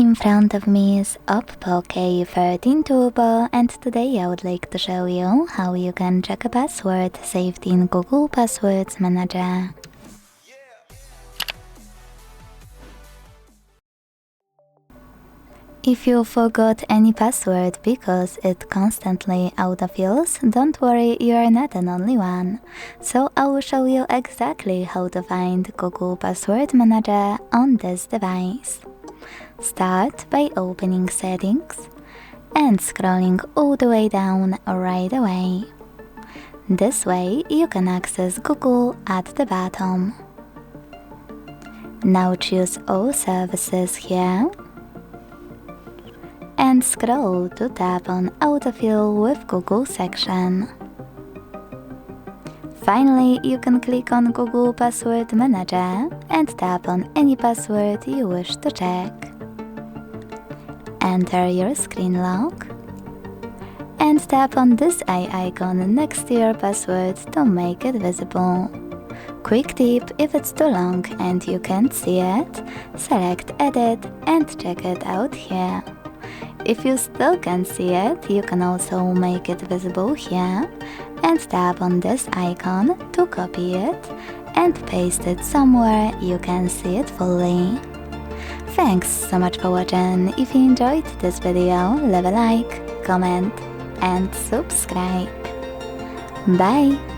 In front of me is OPPO K13 Turbo, and today I would like to show you how you can check a password saved in Google Passwords Manager. If you forgot any password because it constantly autofills, don't worry, you are not the only one. So I will show you exactly how to find Google Password Manager on this device. Start by opening Settings and scrolling all the way down right away. This way you can access Google at the bottom. Now choose All Services here and scroll to tap on Autofill with Google section. Finally, you can click on Google Password Manager and tap on any password you wish to check. Enter your screen lock and tap on this eye icon next to your password to make it visible. Quick tip: if it's too long and you can't see it, select Edit and check it out here. If you still can't see it, you can also make it visible here and tap on this icon to copy it and paste it somewhere you can see it fully. Thanks so much for watching. If you enjoyed this video, leave a like, comment and subscribe. Bye!